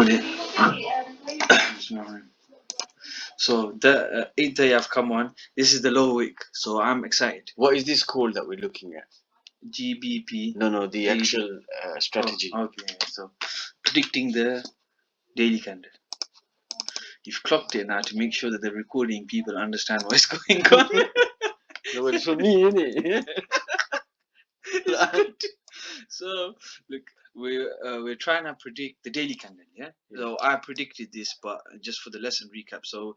call it? So the 8:30 I've come on. This is the low wick, so I'm excited. What is this call that we're looking at? GBP. No, the actual strategy. Oh, okay, so predicting the daily candle. You've clocked it now to make sure that the recording people understand what's going on. No, it's for me, isn't it? So look, we're trying to predict the daily candle, yeah? So I predicted this, but just for the lesson recap. So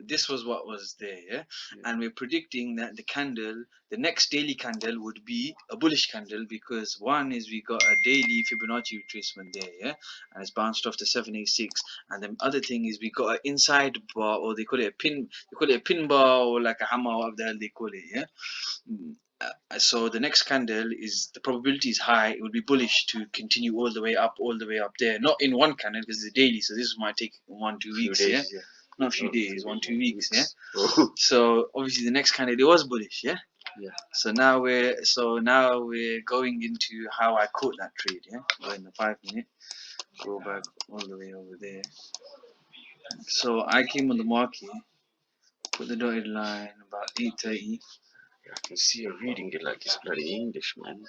this was what was there, yeah? And we're predicting that the next daily candle would be a bullish candle, because one is we got a daily Fibonacci retracement there, yeah, and it's bounced off the 786, and the other thing is we got an inside bar, or they call it a pin bar, or like a hammer, or whatever the hell they call it, yeah. So the next candle is, the probability is high, it will be bullish to continue all the way up there, not in one candle because it's a daily, so this might take 1-2 weeks, yeah, not a few days, 1-2 weeks, yeah. So obviously the next candle it was bullish, yeah. So now we're going into how I caught that trade, yeah. Go in the 5-minute, go back all the way over there. So I came on the market, put the dotted line about 8:30. I can see you're reading it like it's bloody English, man.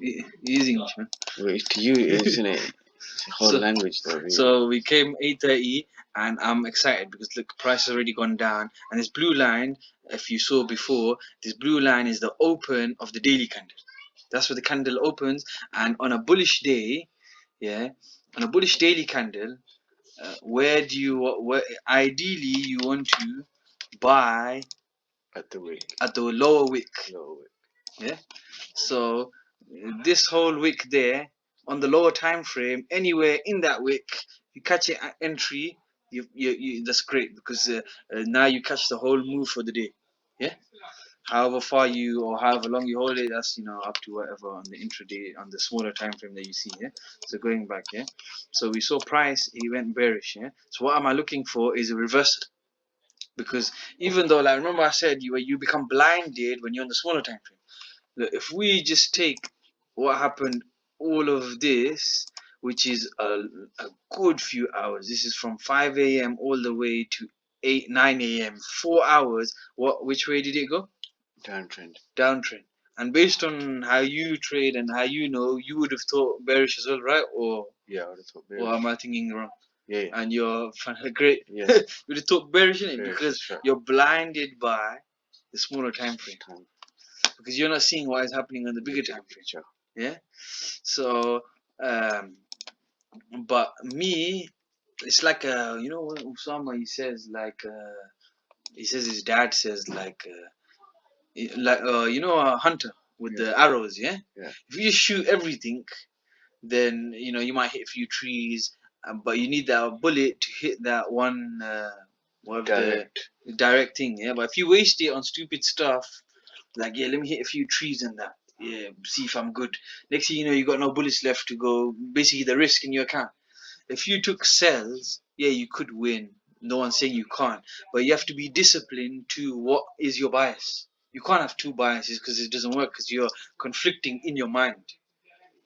It is English, man. Well, to you, isn't it? It's a whole language, though. Really. So we came 8:30, and I'm excited because look, price has already gone down, and this blue line, if you saw before, this blue line is the open of the daily candle. That's where the candle opens, and on a bullish day, yeah, on a bullish daily candle, where ideally you want to buy at the wick, at the lower wick. Yeah. So this whole wick there on the lower time frame, anywhere in that wick, you catch it at entry, you that's great, because now you catch the whole move for the day. Yeah. However far you, or however long you hold it, that's up to whatever on the intraday, on the smaller time frame that you see. Yeah. So going back, yeah. So we saw price, he went bearish. Yeah. So what am I looking for is a reversal. Because even though, like, remember I said you become blinded when you're on the smaller time frame. Look, if we just take what happened, all of this, which is a good few hours. This is from 5 a.m. all the way to 9 a.m. 4 hours. Which way did it go? Downtrend. And based on how you trade and how you would have thought bearish as well, right? Or yeah, I would have thought bearish. Or am I thinking wrong? Yeah. And you're great. Yeah. You would have thought bearish, innit? Because you're blinded by the smaller time frame. Because you're not seeing what is happening on the bigger time frame. Yeah. So, but me, it's like what Usama, he says, like he says his dad says, like a hunter with the arrows. Yeah. If you just shoot everything, then you might hit a few trees, but you need that bullet to hit that one direct thing. Yeah. But if you waste it on stupid stuff, like, yeah, let me hit a few trees and that, yeah, see if I'm good. Next thing you know, you got no bullets left to go. Basically, the risk in your account. If you took sells, yeah, you could win. No one's saying you can't, but you have to be disciplined to what is your bias. You can't have two biases, because it doesn't work, because you're conflicting in your mind.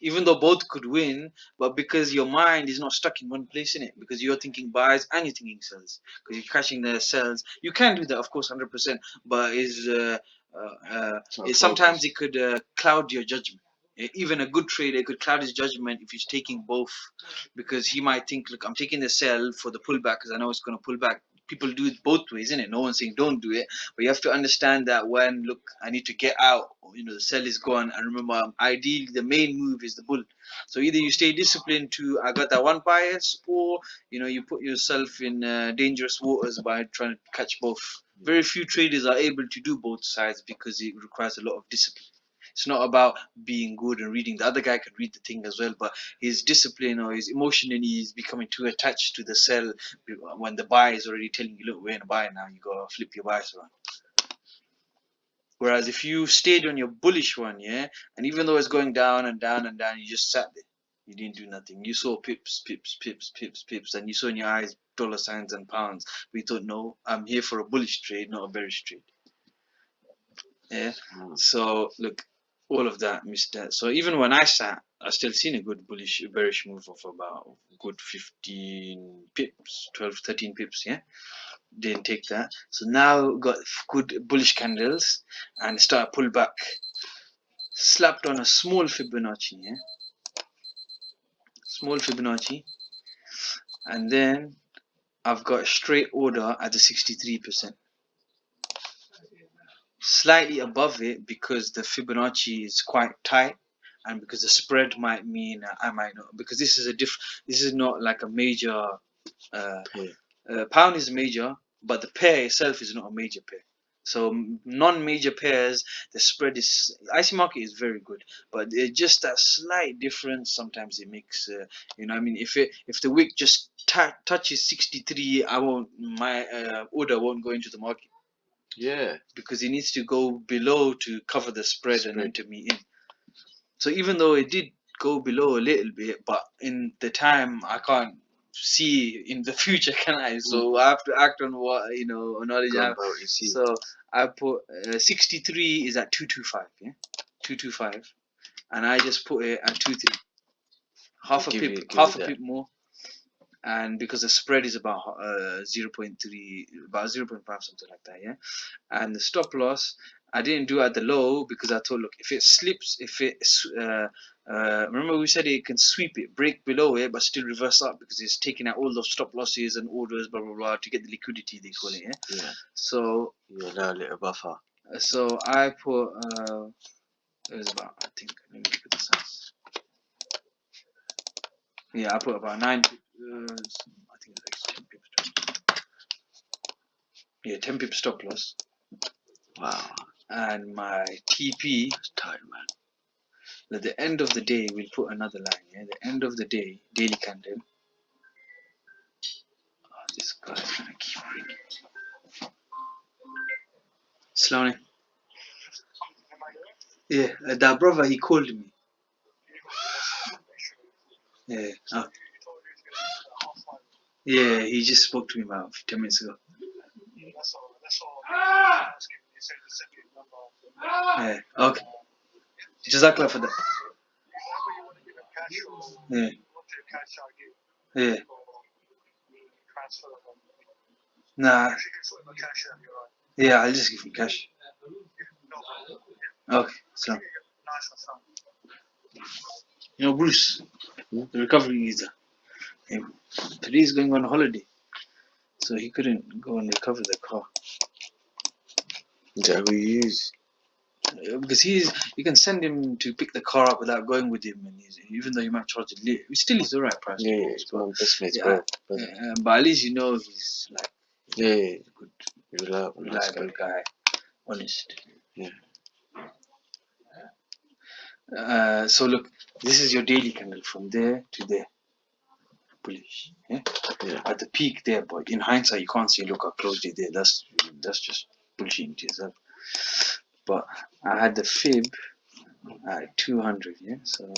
Even though both could win, but because your mind is not stuck in one place, in it, because you're thinking buys and you're thinking sells, because you're catching the sells. You can do that, of course, 100%, but sometimes it could cloud your judgment. Even a good trader could cloud his judgment if he's taking both, because he might think, look, I'm taking the sell for the pullback because I know it's going to pull back. People do it both ways, isn't it? No one's saying don't do it, but you have to understand that when, look, I need to get out, the sell is gone, and remember, ideally the main move is the bull. So either you stay disciplined to, I got that one bias, or you put yourself in dangerous waters by trying to catch both. Very few traders are able to do both sides, because it requires a lot of discipline. It's not about being good and reading. The other guy can read the thing as well, but his discipline or his emotion, and he's becoming too attached to the sell when the buy is already telling you, look, we're in a buy now, you gotta flip your bias around. Whereas if you stayed on your bullish one, yeah, and even though it's going down and down and down, you just sat there. You didn't do nothing. You saw pips, and you saw in your eyes dollar signs and pounds. We thought, no, I'm here for a bullish trade, not a bearish trade. Yeah. So look, all of that missed that. So even when I sat, I still seen a good bearish move of about good 15 pips, 12, 13 pips, yeah? Didn't take that. So now got good bullish candles and start pull back. Slapped on a small Fibonacci, yeah? Small Fibonacci. And then I've got a straight order at the 63%. Slightly above it because the Fibonacci is quite tight, and because the spread might mean I might not, because this is a this is not like a major pound is major, but the pair itself is not a major pair. So non-major pairs, the spread is IC market is very good, but it's just that slight difference. Sometimes it makes you know, I mean, if the wick just touches 63, I won't, my order won't go into the market. Yeah. Because it needs to go below to cover the spread and then to meet in. So even though it did go below a little bit, but in the time I can't see in the future, can I? So I have to act on what, you know, knowledge I have. So I put 63 is at 225, yeah, 225, and I just put it at 23, half a pip more. And because the spread is about 0.3, about 0.5, something like that, yeah. And the stop loss, I didn't do at the low because I thought, look, if it slips, if it remember we said it can sweep it, break below it, but still reverse up because it's taking out all those stop losses and orders, blah blah blah, to get the liquidity, they call it, yeah. Yeah. So you allow a little buffer. So I put it was about, I think, let me look at the size. Yeah, I put about 9. I think it's like 10 pips. Yeah, 10 pip stop loss. Wow. And my TP, tight, man. At the end of the day, we'll put another line. Yeah, the end of the day, daily candle. Oh, this guy's gonna keep ringing. Slowly. Yeah, that brother, he called me. Yeah. Oh. Yeah, he just spoke to me about 10 minutes ago. Yeah. Okay. Jazakallah for that. Yeah. Yeah. Nah. Yeah, I'll just give him cash. Okay, so. You know, Bruce, the recovery is today he's going on holiday, so he couldn't go and recover the car. Is that who you use? Because you can send him to pick the car up without going with him, and even though you might charge it late, still is the right price. Yeah, it's one best mates, bro. But at least you know he's like good, reliable guy, honest. Yeah. So look, this is your daily candle from there to there. Bullish, yeah? At the peak there, but in hindsight you can't see. Look, I closed it there. That's just bullshitting to yourself. But I had the fib at 200, yeah. So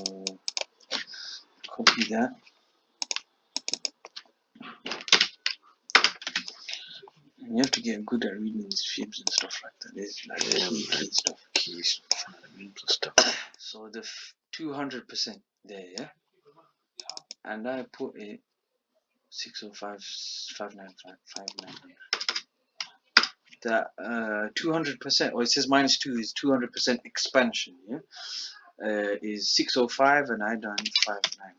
copy that. And you have to get good at reading these fibs and stuff like that. There's like key stuff. So the 200% there, yeah. And I put it 605 595 5900. That 200%, or it says -2 is 200% expansion, yeah. Is 605, and I done 59,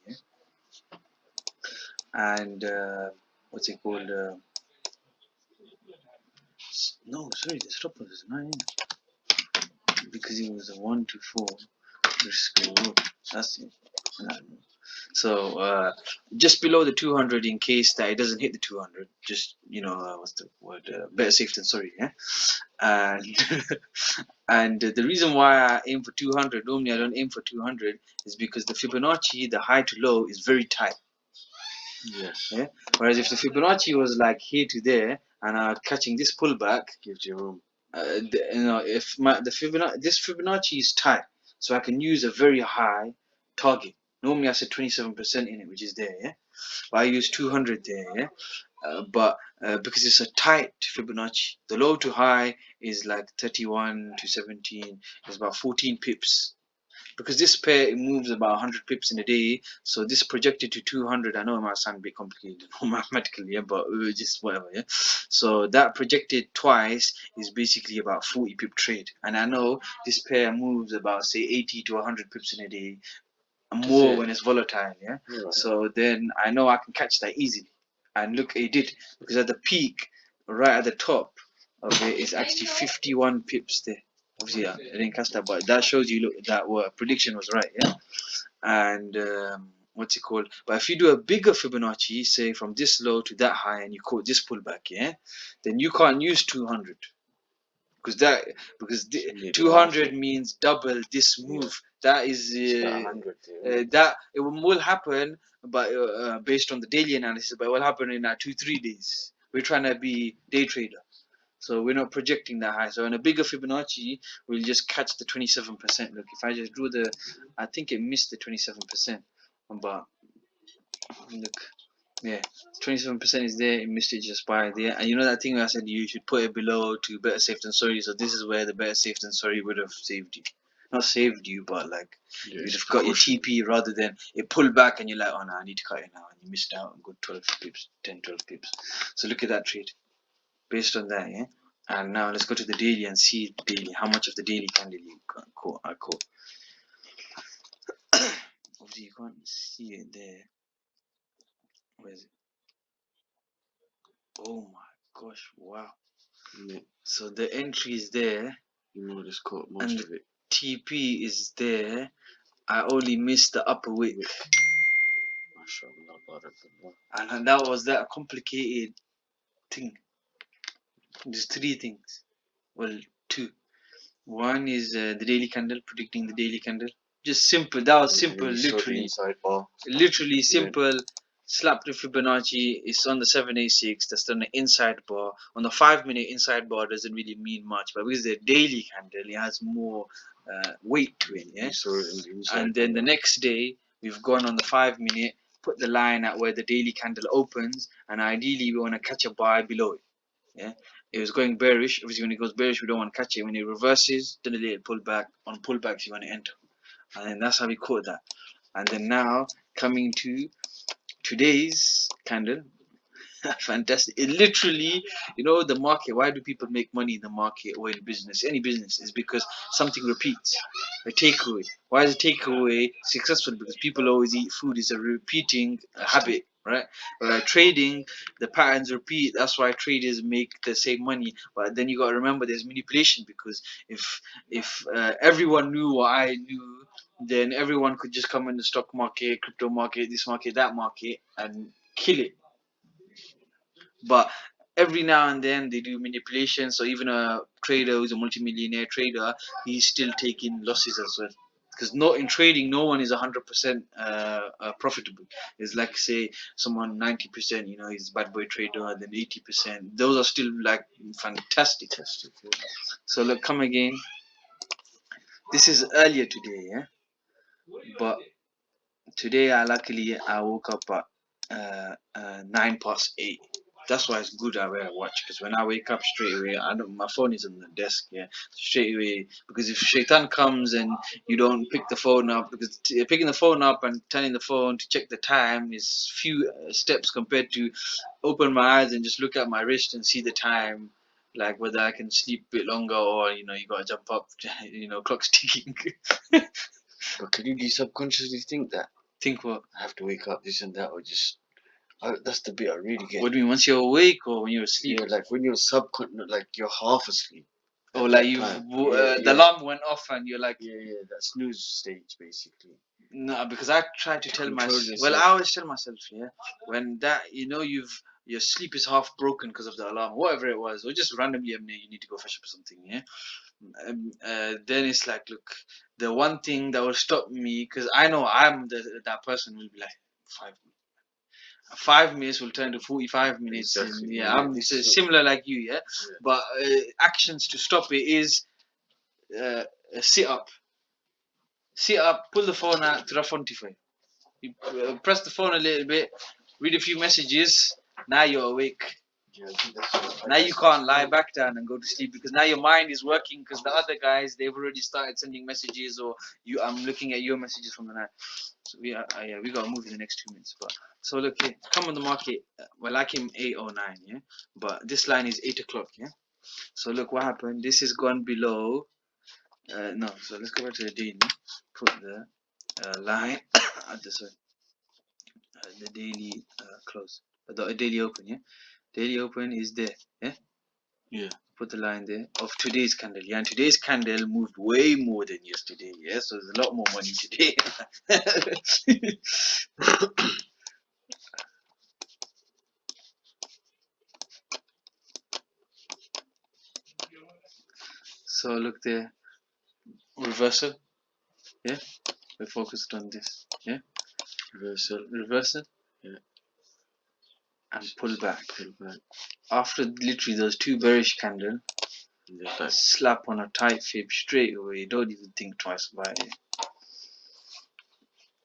yeah. And what's it called? No, sorry, the stop loss is 9 because it was a 1 to 4 risk reward. That's it. So just below the 200 in case that it doesn't hit the 200. Just, you know, what's the word? Better safe than sorry, yeah. And and the reason why I aim for 200, normally I don't aim for 200, is because the Fibonacci, the high to low, is very tight. Yes. Yeah. Whereas if the Fibonacci was like here to there, and catching this pullback, gives you room. You know, if this Fibonacci is tight, so I can use a very high target. Normally I said 27% in it, which is there, yeah. But I use 200 there, yeah. but because it's a tight Fibonacci, the low to high is like 31 to 17, is about 14 pips. Because this pair it moves about 100 pips in a day, so this projected to 200. I know it might sound a bit complicated mathematically, yeah, but just whatever, yeah. So that projected twice is basically about 40 pip trade, and I know this pair moves about say 80 to 100 pips in a day, and more when it's volatile, yeah. Right. So then I know I can catch that easily, and look, it did, because at the peak, right at the top of it is actually 51 pips there. Obviously, yeah, I didn't catch that, but that shows you, look, that prediction was right, yeah. And what's it called? But if you do a bigger Fibonacci, say from this low to that high, and you caught this pullback, yeah, then you can't use 200, because that, because 200 means double this move. That is that it will happen, but based on the daily analysis, but it will happen in 2-3 days. We're trying to be day trader, so we're not projecting that high. So in a bigger Fibonacci, we'll just catch the 27%. Look, if I just drew the, I think it missed the 27%, but look, yeah, 27% is there. It missed it just by there. And you know that thing where I said you should put it below to better safe than sorry. So this is where the better safe than sorry would have saved you. Not saved you, but like you'd have got your TP rather than it pulled back and you're like, oh no, I need to cut it now, and you missed out a good 12 pips, 10, 12 pips. So look at that trade based on that, yeah. And now let's go to the daily and see the daily, how much of the daily candle you caught. I caught. Obviously, you can't see it there. Where is it? Oh my gosh! Wow. Yeah. So the entry is there. You just caught most of it. TP is there. I only missed the upper wick. And that was that complicated thing. There's three things. Well, two. One is the daily candle, predicting the daily candle. Just simple. That was simple, literally. Inside bar. Literally simple. Yeah. Slap the Fibonacci. It's on the 786. That's on the inside bar. On the 5-minute inside bar doesn't really mean much, but because the daily candle, it has more weight to it. Yeah. And then the next day, we've gone on the 5-minute, put the line at where the daily candle opens, and ideally we want to catch a buy below it. Yeah, it was going bearish. Obviously, when it goes bearish, we don't want to catch it. When it reverses, then it pull back. On pullbacks, you want to enter, and then that's how we caught that. And then now coming to today's candle, fantastic. It literally, you know, the market. Why do people make money in the market or in business? Any business is because something repeats. A takeaway. Why is a takeaway successful? Because people always eat food. It's a repeating habit, right? Trading, the patterns repeat. That's why traders make the same money. But then you got to remember there's manipulation, because if everyone knew what I knew, then everyone could just come in the stock market, crypto market, this market, that market, and kill it. But every now and then they do manipulation. So even a trader who's a multimillionaire trader, he's still taking losses as well. Because not in trading, no one is 100% profitable. It's like say someone 90%, you know, he's a bad boy trader, then 80%. Those are still like fantastic. So look, come again. This is earlier today, yeah. But today I woke up at 8:09. That's why it's good I wear a watch, because when I wake up straight away, I don't, my phone is on the desk, yeah, straight away. Because if Shaitan comes and you don't pick the phone up, because picking the phone up and turning the phone to check the time is few steps compared to open my eyes and just look at my wrist and see the time, like whether I can sleep a bit longer, or you know, you gotta jump up, you know, clock's ticking. But can you subconsciously think that? Think what? I have to wake up, this and that, or just... that's the bit I really get. What do you mean, once you're awake or when you're asleep? Yeah, like when you're like you're half asleep. Oh, like you've the alarm went off and you're like... Yeah, that snooze stage basically. No, because I try to tell myself. Well, I always tell myself, yeah, when that, you know, your sleep is half broken because of the alarm, whatever it was, or just randomly, you need to go fresh up or something, yeah. Then it's like, look, the one thing that will stop me, because I know I'm that person will be like 5 minutes will turn to 45 minutes. Exactly. Yeah, I'm similar like you, yeah. But actions to stop it is sit up, pull the phone out to the Fontify. You press the phone a little bit, read a few messages, Now you're awake. Now you can't lie back down and go to sleep because now your mind is working because the other guys they've already started sending messages or I'm looking at your messages from the night. So we gotta move in the next 2 minutes. But so look here, come on the market. Well, I came 8:09, yeah, but this line is 8 o'clock, yeah. So look what happened. This has gone below. No, so let's go back to the daily. Put the line at this way. The daily close. The daily open, yeah. Daily open is there, yeah. Yeah. Put the line there of today's candle, yeah. And today's candle moved way more than yesterday, yeah. So there's a lot more money today. So look there, reversal, yeah. We're focused on this, yeah. Reversal, yeah. And pull back. After literally those two bearish candles, slap on a tight fib straight away. Don't even think twice about it.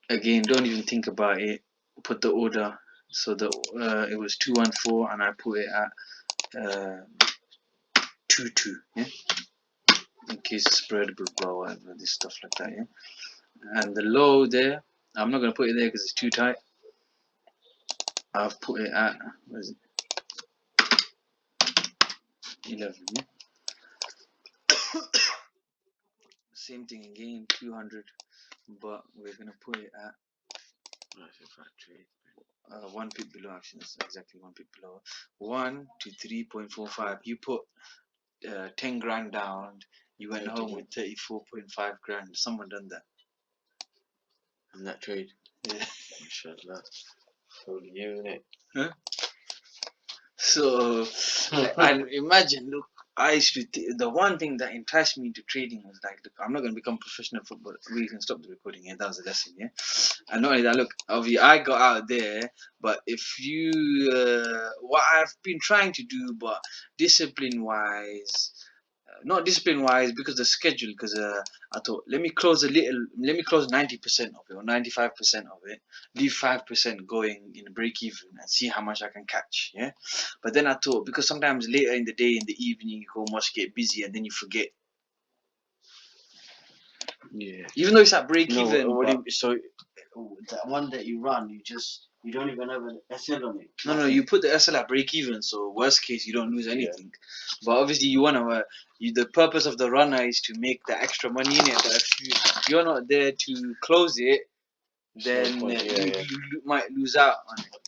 Again, don't even think about it. Put the order. So it was 214 and I put it at 22. Yeah. In case the spread will blow whatever this stuff like that. Yeah. And the low there, I'm not gonna put it there because it's too tight. I've put it at 11. Yeah. Same thing again, 200, but we're gonna put it at 1 pip below. Actually, that's exactly 1 pip below. 1 to 3.45. You put 10 grand down. You went home with 34.5 grand. Someone done that. And that trade. Yeah. Mashallah. Only you, innit? Huh? So, and imagine, look, I used to the one thing that enticed me into trading was like, look, I'm not going to become professional footballer. We can stop the recording here. That was a lesson, yeah. And not only that, look, obviously I got out there, but if you, what I've been trying to do, but discipline-wise, not discipline-wise because the schedule, because I thought let me close 90% of it or 95% of it, leave 5% going in break even and see how much I can catch, yeah. But then I thought because sometimes later in the day, in the evening, you go must get busy and then you forget. Yeah. Even though it's at break even. So that one that you run, you don't even have an SL on it. No, you put the SL at break even, so worst case you don't lose anything. Yeah. But obviously you wanna, the purpose of the runner is to make the extra money in it. But if you're not there to close it, then you might lose out on it.